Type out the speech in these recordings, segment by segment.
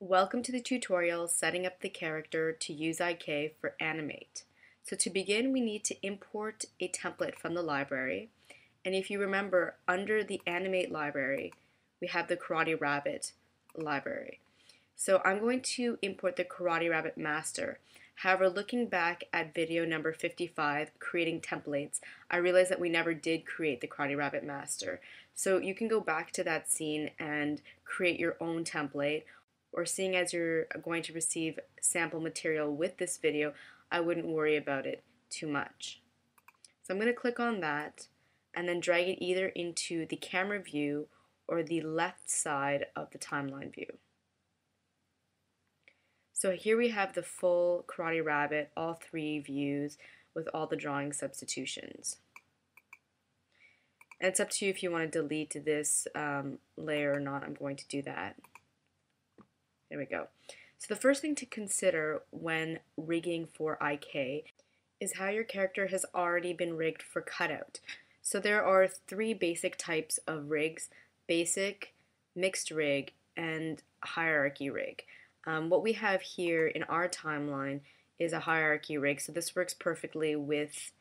Welcome to the tutorial setting up the character to use IK for Animate. So to begin, we need to import a template from the library. And if you remember, under the Animate library, we have the Karate Rabbit library. So I'm going to import the Karate Rabbit master. However, looking back at video number 55, creating templates, I realized that we never did create the Karate Rabbit master. So you can go back to that scene and create your own template, or seeing as you're going to receive sample material with this video, I wouldn't worry about it too much. So I'm going to click on that and then drag it either into the camera view or the left side of the timeline view. So here we have the full Karate Rabbit, all three views with all the drawing substitutions. And it's up to you if you want to delete this layer or not. I'm going to do that. There we go. So the first thing to consider when rigging for IK is how your character has already been rigged for cutout. So there are three basic types of rigs: basic, mixed rig, and hierarchy rig. What we have here in our timeline is a hierarchy rig, so this works perfectly with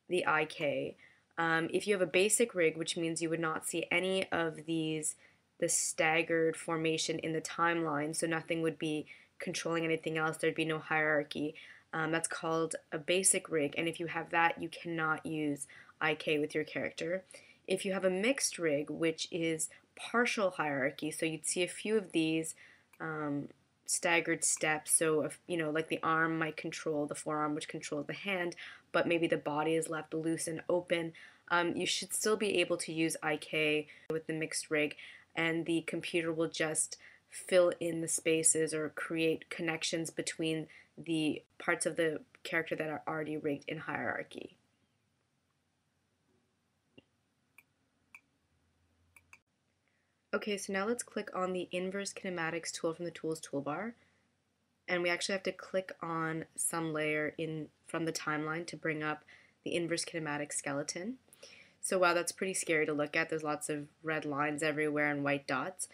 the IK. If you have a basic rig, which means you would not see any of the staggered formation in the timeline, so nothing would be controlling anything else, there'd be no hierarchy. That's called a basic rig, and if you have that, you cannot use IK with your character. If you have a mixed rig, which is partial hierarchy, so you'd see a few of these staggered steps, so if, like the arm might control the forearm, which controls the hand, but maybe the body is left loose and open, you should still be able to use IK with the mixed rig, and the computer will just fill in the spaces or create connections between the parts of the character that are already rigged in hierarchy. Okay, so now let's click on the Inverse Kinematics tool from the Tools toolbar, and we actually have to click on some layer from the timeline to bring up the Inverse Kinematics skeleton. So wow, that's pretty scary to look at. There's lots of red lines everywhere and white dots.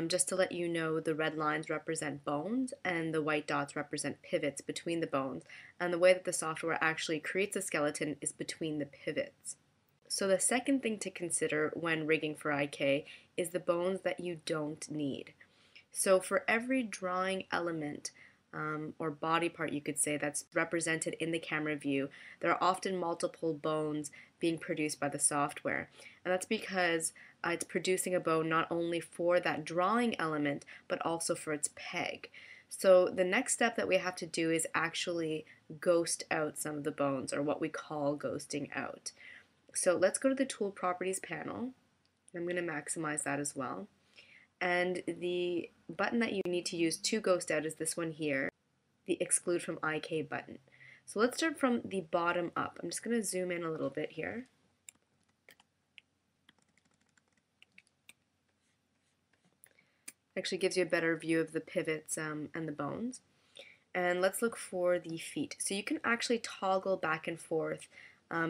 Just to let you know, the red lines represent bones and the white dots represent pivots between the bones. And the way that the software actually creates a skeleton is between the pivots. So the second thing to consider when rigging for IK is the bones that you don't need. So for every drawing element, or body part you could say, that's represented in the camera view, there are often multiple bones being produced by the software. And that's because it's producing a bone not only for that drawing element, but also for its peg. So the next step that we have to do is actually ghost out some of the bones, or what we call ghosting out. So let's go to the Tool Properties panel. I'm going to maximize that as well. And the button that you need to use to ghost out is this one here, the Exclude from IK button. So let's start from the bottom up. I'm just going to zoom in a little bit here. Actually gives you a better view of the pivots and the bones. And let's look for the feet. So you can actually toggle back and forth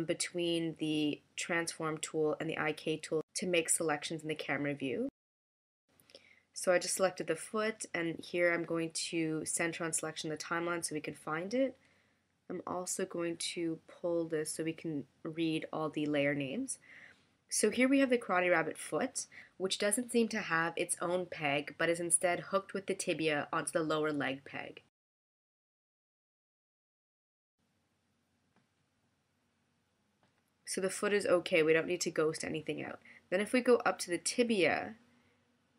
between the Transform tool and the IK tool to make selections in the camera view. So I just selected the foot, and here I'm going to center on selection the timeline so we can find it. I'm also going to pull this so we can read all the layer names. So here we have the Karate Rabbit foot, which doesn't seem to have its own peg, but is instead hooked with the tibia onto the lower leg peg. So the foot is okay, we don't need to ghost anything out. Then if we go up to the tibia,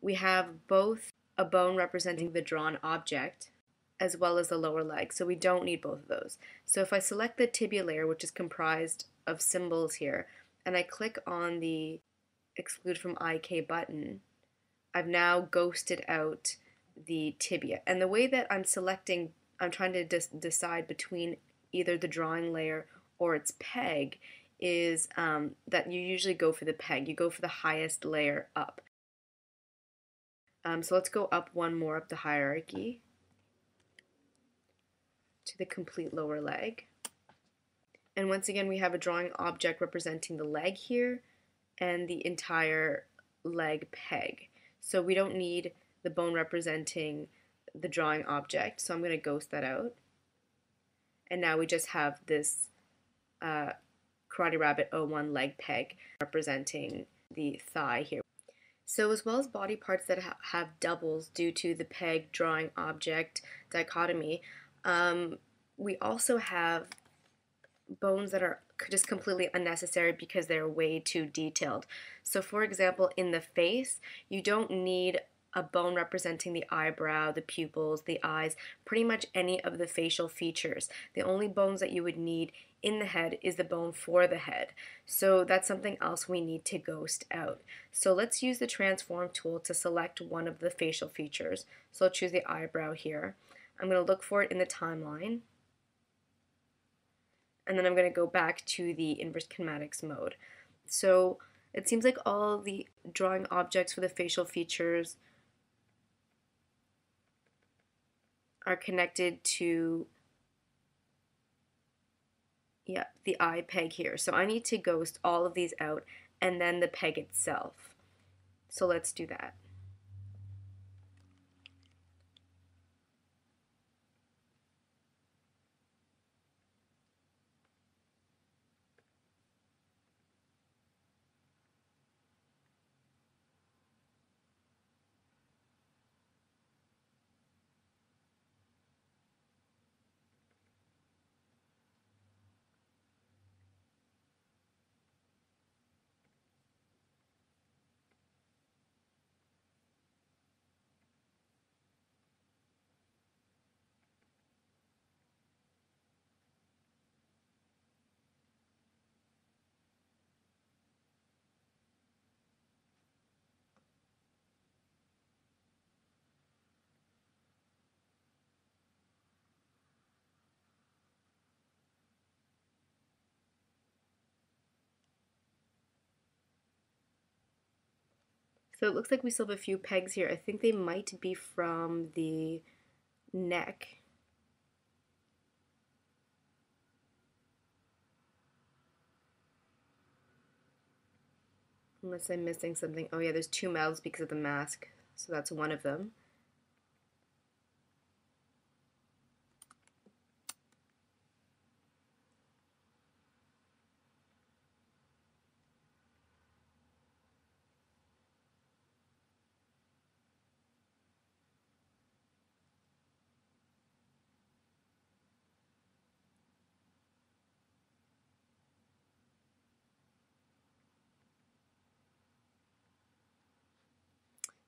we have both a bone representing the drawn object as well as the lower leg, so we don't need both of those. So if I select the tibia layer, which is comprised of symbols here, and I click on the Exclude from IK button, I've now ghosted out the tibia. And the way that I'm trying to decide between either the drawing layer or its peg is that you usually go for the peg. You go for the highest layer up. So let's go up one more up the hierarchy to the complete lower leg. And once again, we have a drawing object representing the leg here and the entire leg peg. So we don't need the bone representing the drawing object. So I'm going to ghost that out. And now we just have this Karate Rabbit 01 leg peg representing the thigh here. So as well as body parts that have doubles due to the peg drawing object dichotomy, we also have bones that are just completely unnecessary because they're way too detailed. So for example, in the face, you don't need a bone representing the eyebrow, the pupils, the eyes, pretty much any of the facial features. The only bones that you would need in the head is the bone for the head. So that's something else we need to ghost out. So let's use the transform tool to select one of the facial features. So I'll choose the eyebrow here. I'm going to look for it in the timeline. And then I'm going to go back to the inverse kinematics mode. So it seems like all the drawing objects for the facial features are connected to the eye peg here. So I need to ghost all of these out and then the peg itself. So let's do that. So it looks like we still have a few pegs here. I think they might be from the neck. Unless I'm missing something. Oh yeah, there's two mouths because of the mask. So that's one of them.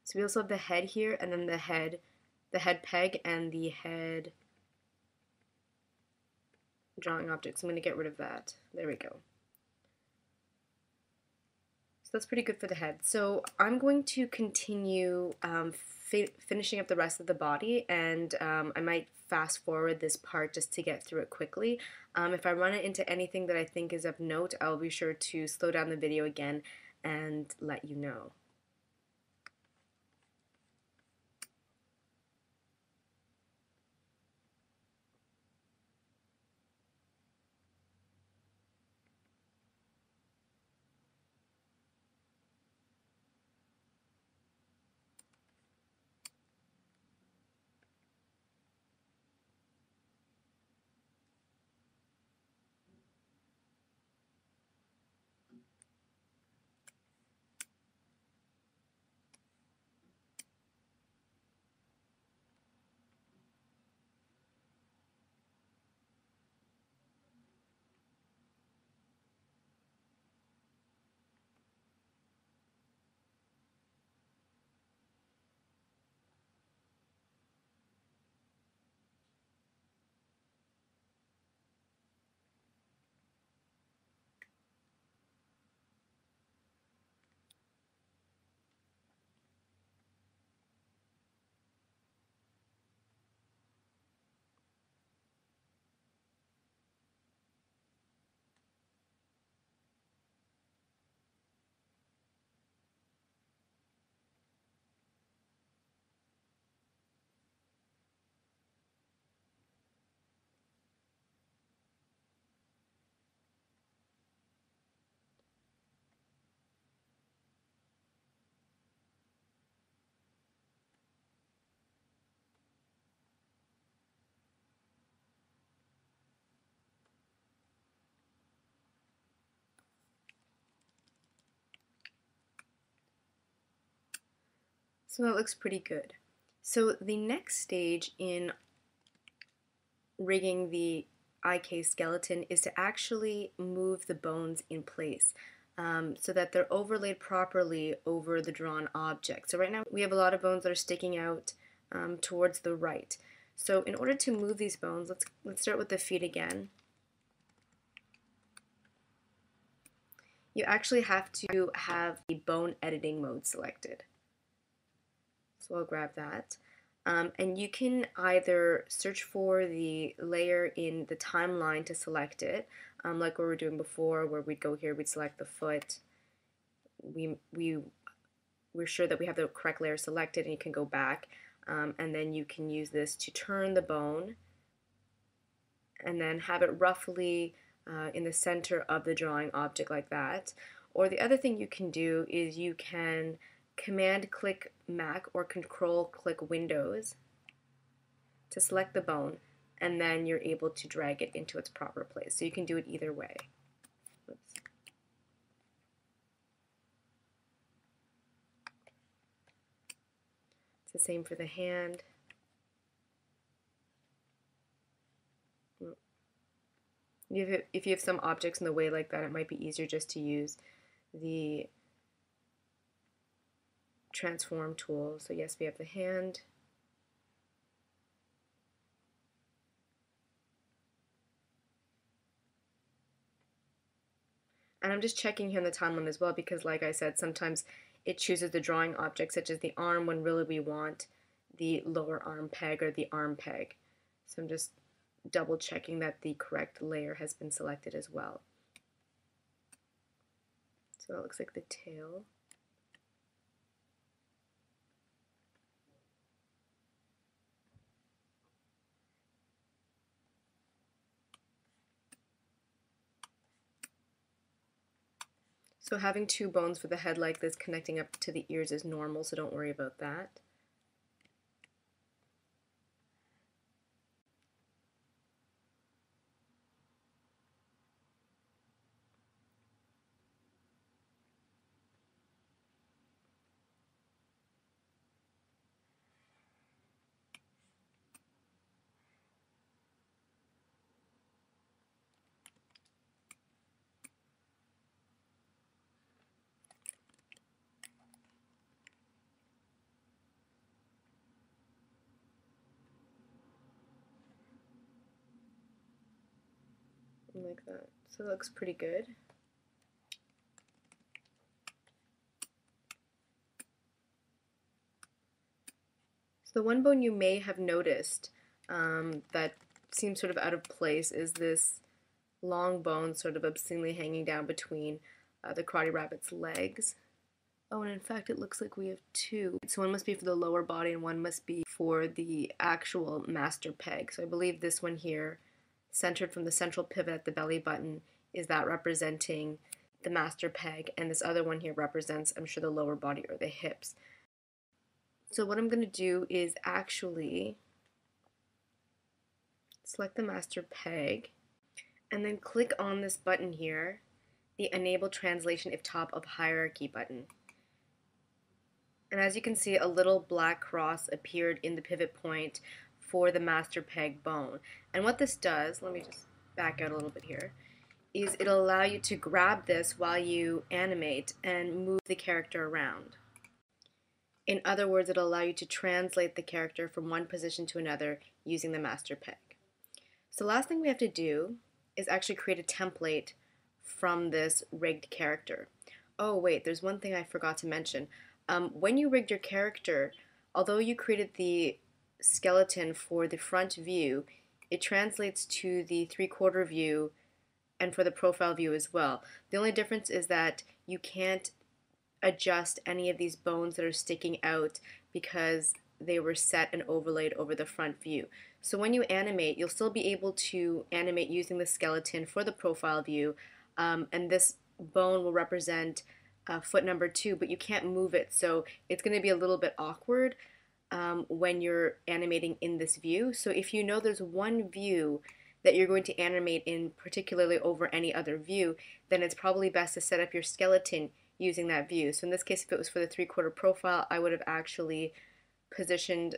So we also have the head here, and then the head peg, and the head drawing object. So I'm going to get rid of that. There we go. So that's pretty good for the head. So I'm going to continue finishing up the rest of the body, and I might fast forward this part just to get through it quickly. If I run it into anything that I think is of note, I'll be sure to slow down the video again and let you know. So that looks pretty good. So the next stage in rigging the IK skeleton is to actually move the bones in place so that they're overlaid properly over the drawn object. So right now we have a lot of bones that are sticking out towards the right. So in order to move these bones, let's start with the feet again. You actually have to have the bone editing mode selected. So I'll grab that. And you can either search for the layer in the timeline to select it, like what we were doing before, where we'd go here, we'd select the foot. We're sure that we have the correct layer selected, and you can go back, and then you can use this to turn the bone, and then have it roughly in the center of the drawing object like that. Or the other thing you can do is you can Command click Mac or Control click Windows to select the bone, and then you're able to drag it into its proper place. So you can do it either way. Oops. It's the same for the hand. If you have some objects in the way like that, it might be easier just to use the transform tool. So yes, we have the hand. And I'm just checking here in the timeline as well because, like I said, sometimes it chooses the drawing object such as the arm when really we want the lower arm peg or the arm peg. So I'm just double checking that the correct layer has been selected as well. So it looks like the tail. So having two bones for the head like this connecting up to the ears is normal, so don't worry about that. Like that. So it looks pretty good. So the one bone you may have noticed that seems sort of out of place is this long bone sort of obscenely hanging down between the Karate Rabbit's legs. Oh, and in fact it looks like we have two. So one must be for the lower body and one must be for the actual master peg. So I believe this one here, centered from the central pivot at the belly button, is that representing the master peg, and this other one here represents, I'm sure, the lower body or the hips. So what I'm going to do is actually select the master peg and then click on this button here, the Enable Translation if Top of Hierarchy button. And as you can see, a little black cross appeared in the pivot point for the master peg bone. And what this does, let me just back out a little bit here, is it'll allow you to grab this while you animate and move the character around. In other words, it'll allow you to translate the character from one position to another using the master peg. So the last thing we have to do is actually create a template from this rigged character. Oh wait, there's one thing I forgot to mention. When you rigged your character, although you created the skeleton for the front view, it translates to the 3/4 view and for the profile view as well. The only difference is that you can't adjust any of these bones that are sticking out because they were set and overlaid over the front view. So when you animate, you'll still be able to animate using the skeleton for the profile view, and this bone will represent foot number 2, but you can't move it, so it's going to be a little bit awkward when you're animating in this view. So if you know there's one view that you're going to animate in particularly over any other view, then it's probably best to set up your skeleton using that view. So in this case, if it was for the 3/4 profile, I would have actually positioned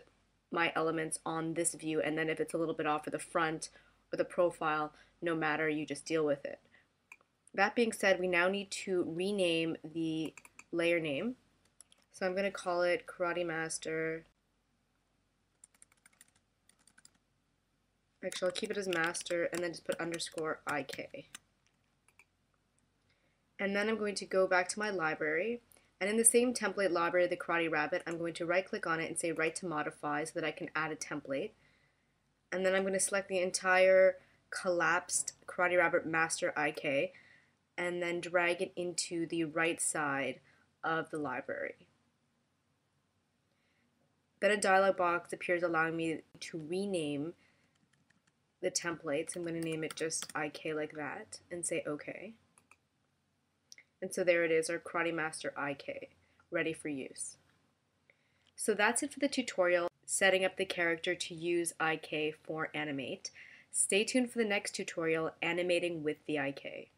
my elements on this view, and then if it's a little bit off for the front or the profile, no matter, you just deal with it. That being said, we now need to rename the layer name. So I'm going to call it Karate Master. Actually, I'll keep it as master and then just put underscore IK. And then I'm going to go back to my library, and in the same template library, the Karate Rabbit, I'm going to right click on it and say write to modify so that I can add a template. And then I'm going to select the entire collapsed Karate Rabbit master IK and then drag it into the right side of the library. Then a dialog box appears allowing me to rename the templates. I'm going to name it just IK like that and say OK. And so there it is, our Karate Master IK, ready for use. So that's it for the tutorial, setting up the character to use IK for Animate. Stay tuned for the next tutorial, animating with the IK.